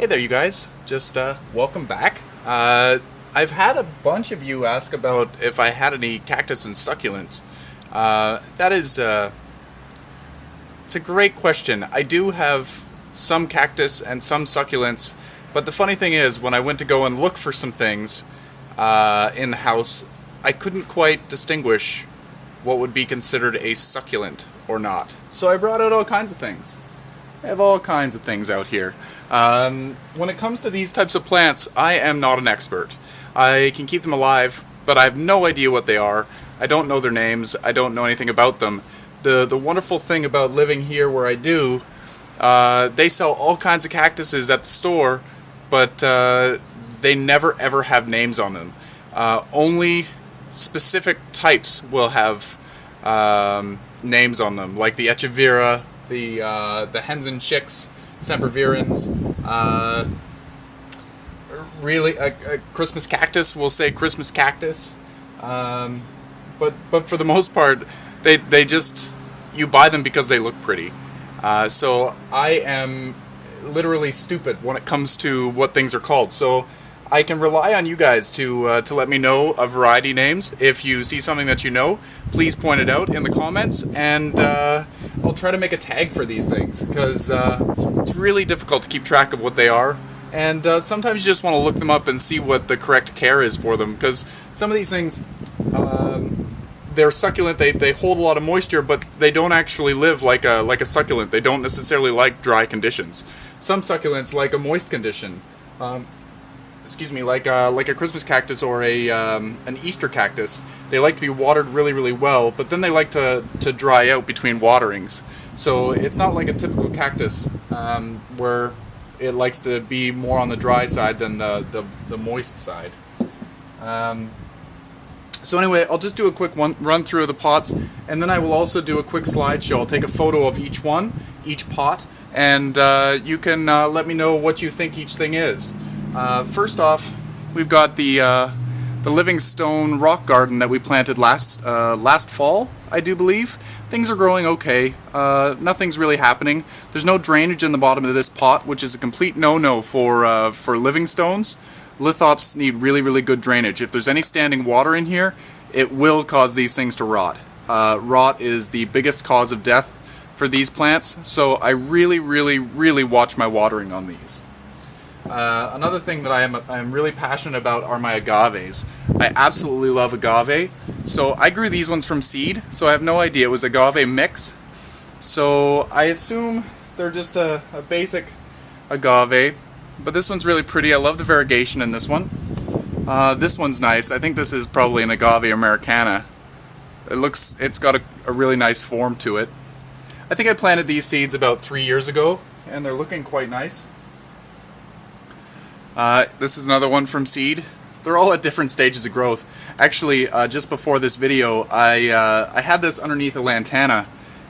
Hey there, you guys. Just welcome back. I've had a bunch of you ask about if I had any cactus and succulents. That is, it's a great question. I do have some cactus and some succulents, but the funny thing is, when I went to go and look for some things in the house, I couldn't quite distinguish what would be considered a succulent or not. So I brought out all kinds of things. I have all kinds of things out here. When it comes to these types of plants, I am not an expert. I can keep them alive, but I have no idea what they are. I don't know their names. I don't know anything about them. The wonderful thing about living here where I do, they sell all kinds of cactuses at the store, but they never ever have names on them. Only specific types will have names on them, like the Echeveria, the hens and chicks, sempervirens, really a Christmas cactus will say Christmas cactus, but for the most part they just, you buy them because they look pretty. So I am literally stupid when it comes to what things are called, so I can rely on you guys to let me know a variety of names. If you see something that you know, please point it out in the comments, and I'll try to make a tag for these things, because it's really difficult to keep track of what they are, and sometimes you just want to look them up and see what the correct care is for them, because some of these things, they're succulent, they hold a lot of moisture, but they don't actually live like a succulent. They don't necessarily like dry conditions. Some succulents like a moist condition. Like a Christmas cactus or an Easter cactus, they like to be watered really, really well, but then they like to dry out between waterings. So it's not like a typical cactus where it likes to be more on the dry side than the moist side. So anyway, I'll just do a quick run through of the pots, and then I will also do a quick slideshow. I'll take a photo of each one, each pot, and you can let me know what you think each thing is. First off, we've got the Livingstone rock garden that we planted last fall, I do believe. Things are growing okay. Nothing's really happening. There's no drainage in the bottom of this pot, which is a complete no-no for Livingstones. Lithops need really, really good drainage. If there's any standing water in here, it will cause these things to rot. Rot is the biggest cause of death for these plants, so I really, really, really watch my watering on these. Another thing that I'm really passionate about are my agaves. I absolutely love agave. So I grew these ones from seed, so I have no idea. It was agave mix. So I assume they're just a basic agave. But this one's really pretty. I love the variegation in this one. This one's nice. I think this is probably an Agave Americana. It's got a really nice form to it. I think I planted these seeds about 3 years ago, and they're looking quite nice. This is another one from seed. They're all at different stages of growth. Actually, just before this video, I had this underneath a lantana,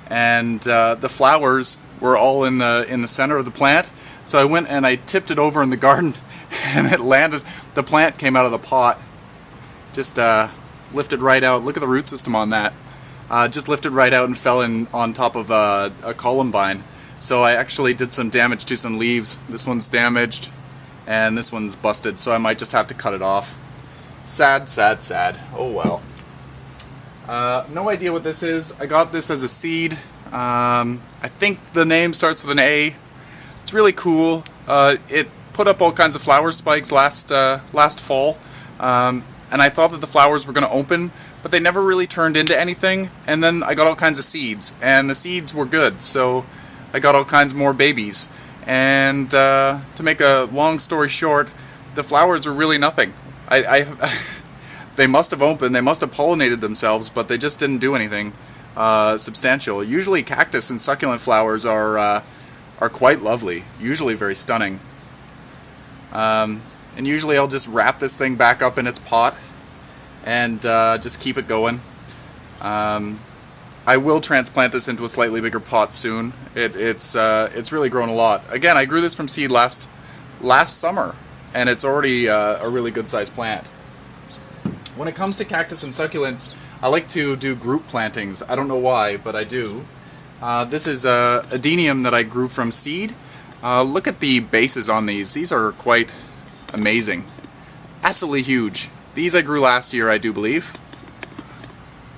and the flowers were all in the center of the plant. So I went and I tipped it over in the garden, and it landed. The plant came out of the pot. Just lifted right out. Look at the root system on that. Just lifted right out and fell in on top of a columbine. So I actually did some damage to some leaves. This one's damaged, and this one's busted, so I might just have to cut it off. Sad, sad, sad. Oh well. No idea what this is. I got this as a seed. I think the name starts with an A. It's really cool. It put up all kinds of flower spikes last fall, and I thought that the flowers were going to open, but they never really turned into anything. And then I got all kinds of seeds, and the seeds were good, so I got all kinds more babies. And to make a long story short, the flowers were really nothing. They must have opened, they must have pollinated themselves, but they just didn't do anything substantial. Usually cactus and succulent flowers are quite lovely, usually very stunning. And usually I'll just wrap this thing back up in its pot and just keep it going. I will transplant this into a slightly bigger pot soon. It's really grown a lot. Again, I grew this from seed last summer, and it's already a really good sized plant. When it comes to cactus and succulents, I like to do group plantings. I don't know why, but I do. This is a adenium that I grew from seed. Look at the bases on these. These are quite amazing. Absolutely huge. These I grew last year, I do believe.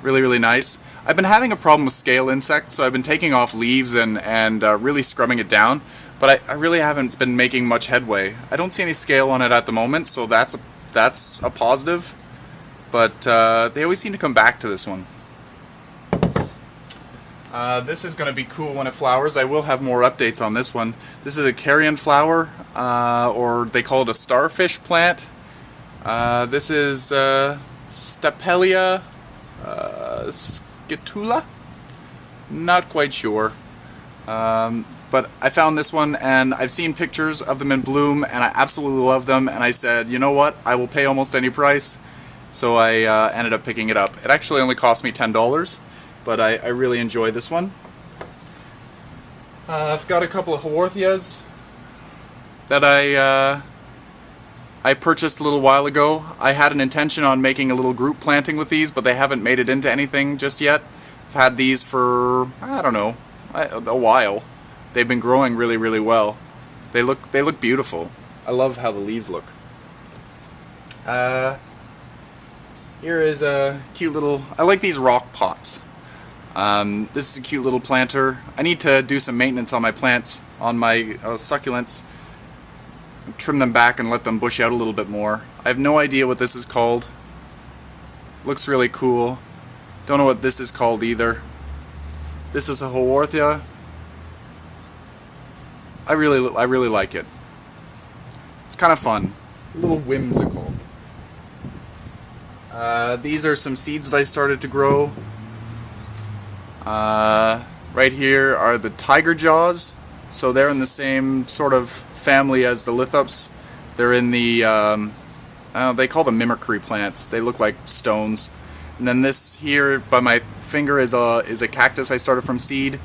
Really, really nice. I've been having a problem with scale insects, so I've been taking off leaves and really scrubbing it down, but I really haven't been making much headway. I don't see any scale on it at the moment, so that's a positive, but they always seem to come back to this one. This is going to be cool when it flowers. I will have more updates on this one. This is a Carrion Flower, or they call it a starfish plant. This is Stapelia Scutula? Not quite sure. But I found this one, and I've seen pictures of them in bloom, and I absolutely love them, and I said, you know what, I will pay almost any price. So I ended up picking it up. It actually only cost me $10. But I really enjoy this one. I've got a couple of Haworthias that I purchased a little while ago. I had an intention on making a little group planting with these, but they haven't made it into anything just yet. I've had these for, I don't know, a while. They've been growing really, really well. They look beautiful. I love how the leaves look. Here is a cute little, I like these rock pots. This is a cute little planter. I need to do some maintenance on my plants, on my succulents. Trim them back and let them bush out a little bit more. I have no idea what this is called. Looks really cool. Don't know what this is called either. This is a Haworthia. I really like it. It's kind of fun. A little whimsical. These are some seeds that I started to grow. Right here are the tiger jaws, so they're in the same sort of family as the lithops. They're in the, they call them mimicry plants. They look like stones. And then this here by my finger is a cactus I started from seed.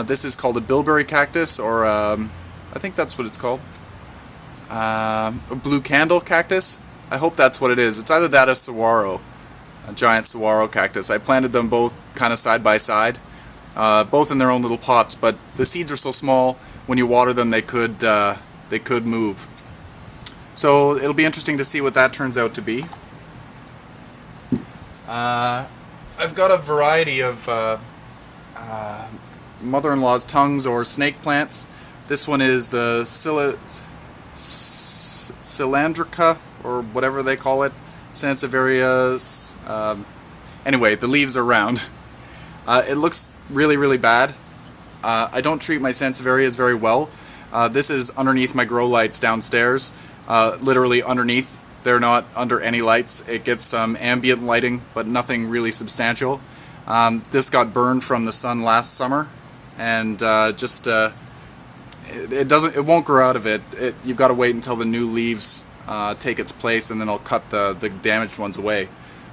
This is called a Bilberry Cactus, or I think that's what it's called. A blue candle cactus. I hope that's what it is. It's either that or saguaro. A giant saguaro cactus. I planted them both kind of side by side, both in their own little pots, but the seeds are so small, when you water them they could move. So it'll be interesting to see what that turns out to be. I've got a variety of mother-in-law's tongues or snake plants. This one is the Cylindrica, or whatever they call it. Sansevierias. Anyway, the leaves are round. It looks really, really bad. I don't treat my Sansevierias very well. This is underneath my grow lights downstairs. Literally underneath. They're not under any lights. It gets some ambient lighting, but nothing really substantial. This got burned from the sun last summer, and it won't grow out of it. You've got to wait until the new leaves take its place, and then I'll cut the damaged ones away.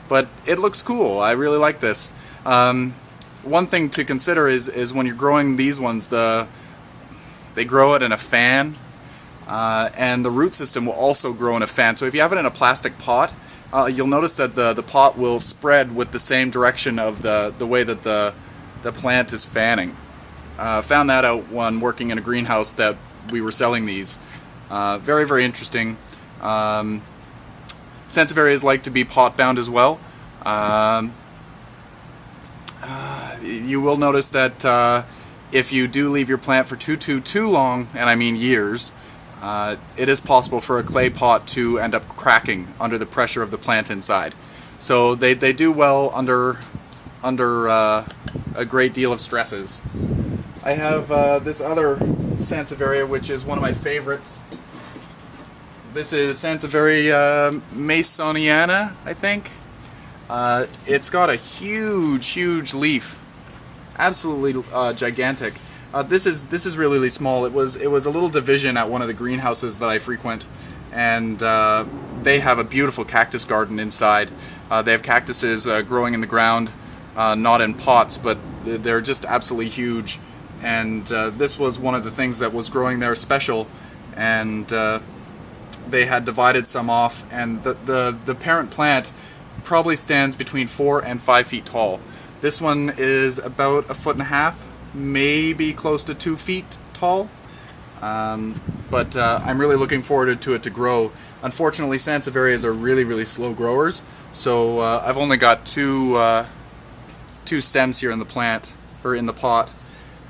But it looks cool. I really like this. One thing to consider is when you're growing these ones, they grow it in a fan, and the root system will also grow in a fan. So if you have it in a plastic pot, you'll notice that the pot will spread with the same direction of the way that the plant is fanning. Found that out when working in a greenhouse that we were selling these. Very, very interesting. Sansevierias like to be pot bound as well. You will notice that if you do leave your plant for too long, and I mean years, it is possible for a clay pot to end up cracking under the pressure of the plant inside. So they do well under a great deal of stresses. I have this other Sansevieria, which is one of my favorites. This is Sansevieria masoniana, I think. It's got a huge leaf, absolutely gigantic. This is really, really small. It was a little division at one of the greenhouses that I frequent, and they have a beautiful cactus garden inside. They have cactuses growing in the ground, not in pots, but they're just absolutely huge. And this was one of the things that was growing there special, and they had divided some off, and the parent plant probably stands between 4 and 5 feet tall. This one is about 1.5 feet, maybe close to 2 feet tall. But I'm really looking forward to it to grow. Unfortunately, sansevierias are really slow growers, so I've only got two stems here in the plant, or in the pot.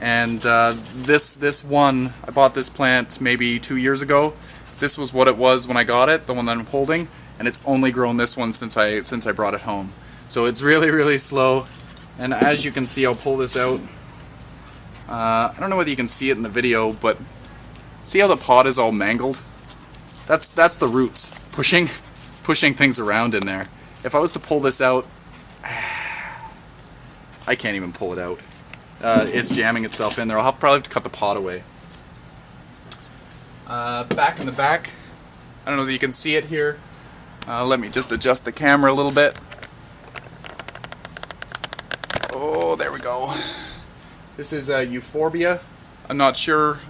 And this one, I bought this plant maybe 2 years ago. This was what it was when I got it, the one that I'm holding, and it's only grown this one since I brought it home. So it's really slow, and as you can see, I'll pull this out. I don't know whether you can see it in the video, but see how the pot is all mangled? That's the roots pushing things around in there. If I was to pull this out, I can't even pull it out. It's jamming itself in there. I'll probably have to cut the pot away. Back in the back, I don't know if you can see it here. Let me just adjust the camera a little bit. Oh, there we go. This is Euphorbia. I'm not sure.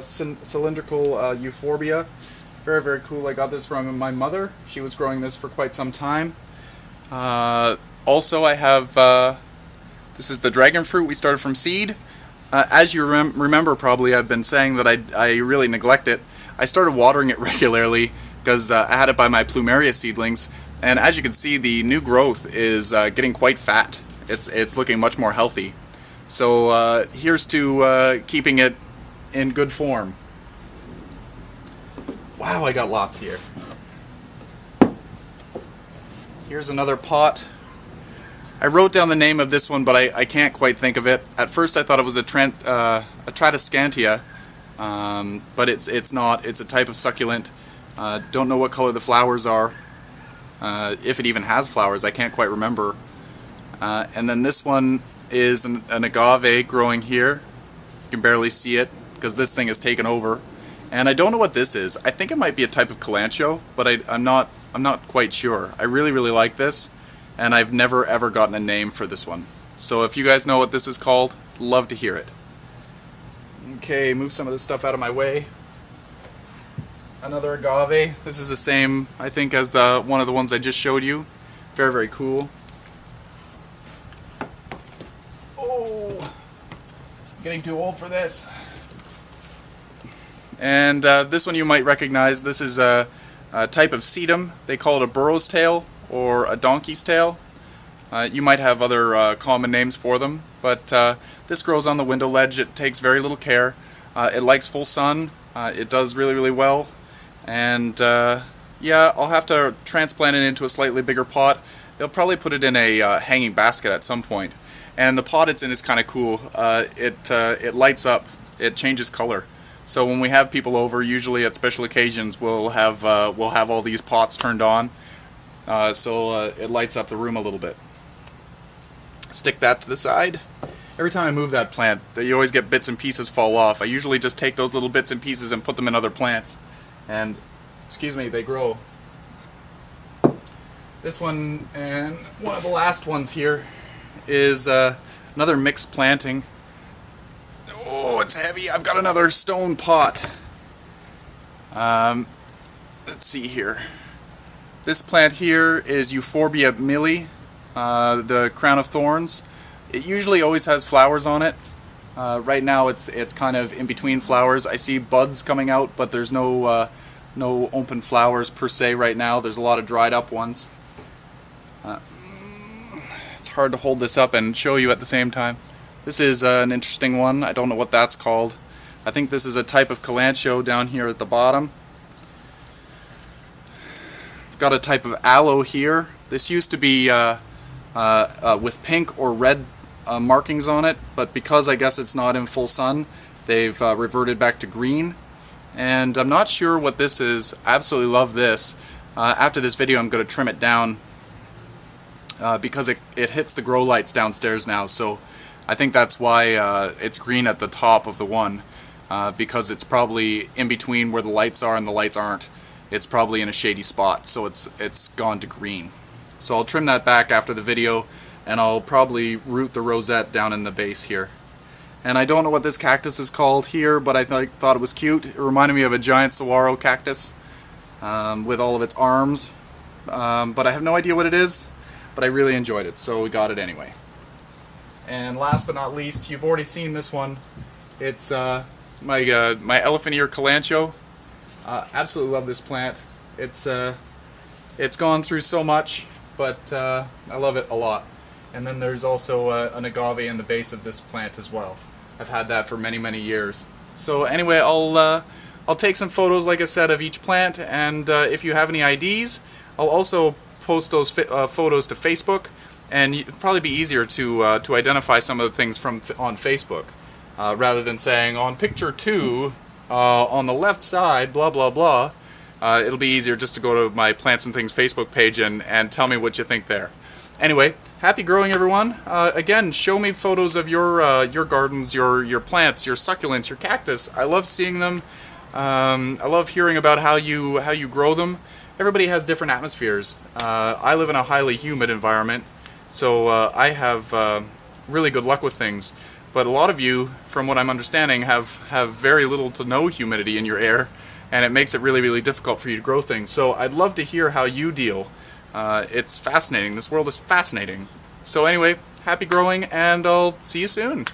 Cylindrical Euphorbia. Very cool. I got this from my mother. She was growing this for quite some time. Also, I have this is the dragon fruit we started from seed. As you remember, probably I've been saying that I really neglect it. I started watering it regularly because I had it by my plumeria seedlings, and as you can see, the new growth is getting quite fat. It's looking much more healthy. So here's to keeping it in good form. Wow, I got lots here. Here's another pot. I wrote down the name of this one, but I can't quite think of it. At first I thought it was a Tradescantia, but it's not. It's a type of succulent. Don't know what color the flowers are. If it even has flowers, I can't quite remember. And then this one is an agave growing here. You can barely see it because this thing is taken over. And I don't know what this is. I think it might be a type of Kalanchoe, but I'm not quite sure. I really like this, and I've never ever gotten a name for this one. So if you guys know what this is called, love to hear it. Okay, move some of this stuff out of my way. Another agave. This is the same, I think, as one of the ones I just showed you. Very cool. Oh, getting too old for this. And this one you might recognize. This is a type of sedum. They call it a Burrows Tail or a donkey's tail. You might have other common names for them, but this grows on the window ledge. It takes very little care. It likes full sun. It does really well. And yeah, I'll have to transplant it into a slightly bigger pot. They'll probably put it in a hanging basket at some point. And the pot it's in is kind of cool. It lights up. It changes color. So when we have people over, usually at special occasions, we'll have all these pots turned on, so it lights up the room a little bit. Stick that to the side. Every time I move that plant, you always get bits and pieces fall off. I usually just take those little bits and pieces and put them in other plants, and excuse me, they grow. This one and one of the last ones here is another mixed planting. Oh, it's heavy. I've got another stone pot. Let's see here. This plant here is Euphorbia Millie, the crown of thorns. It usually always has flowers on it. Right now it's kind of in between flowers. I see buds coming out, but there's no open flowers per se right now. There's a lot of dried up ones. It's hard to hold this up and show you at the same time. This is an interesting one. I don't know what that's called. I think this is a type of Kalanchoe down here at the bottom. I've got a type of Aloe here. This used to be with pink or red markings on it, but because I guess it's not in full sun, they've reverted back to green. And I'm not sure what this is. I absolutely love this. After this video I'm going to trim it down because it hits the grow lights downstairs now, so I think that's why it's green at the top of the one, because it's probably in between where the lights are and the lights aren't. It's probably in a shady spot, so it's gone to green. So I'll trim that back after the video, and I'll probably root the rosette down in the base here. And I don't know what this cactus is called here, but I thought it was cute. It reminded me of a giant saguaro cactus with all of its arms, but I have no idea what it is, but I really enjoyed it, so we got it anyway. And last but not least, you've already seen this one. It's my elephant ear Kalanchoe. Absolutely love this plant. It's gone through so much, but I love it a lot. And then there's also an agave in the base of this plant as well. I've had that for many years. So anyway, I'll take some photos, like I said, of each plant, and if you have any IDs, I'll also post those photos to Facebook, and it'd probably be easier to identify some of the things on Facebook, rather than saying on picture 2 on the left side, blah blah blah. It'll be easier just to go to my Plants and Things Facebook page and tell me what you think there. Anyway, happy growing, everyone. Again, show me photos of your gardens, your plants, your succulents, your cactus. I love seeing them. I love hearing about how you grow them. Everybody has different atmospheres. I live in a highly humid environment, so I have really good luck with things. But a lot of you, from what I'm understanding, have very little to no humidity in your air, and it makes it really difficult for you to grow things. So I'd love to hear how you deal. It's fascinating. This world is fascinating. So anyway, happy growing, and I'll see you soon.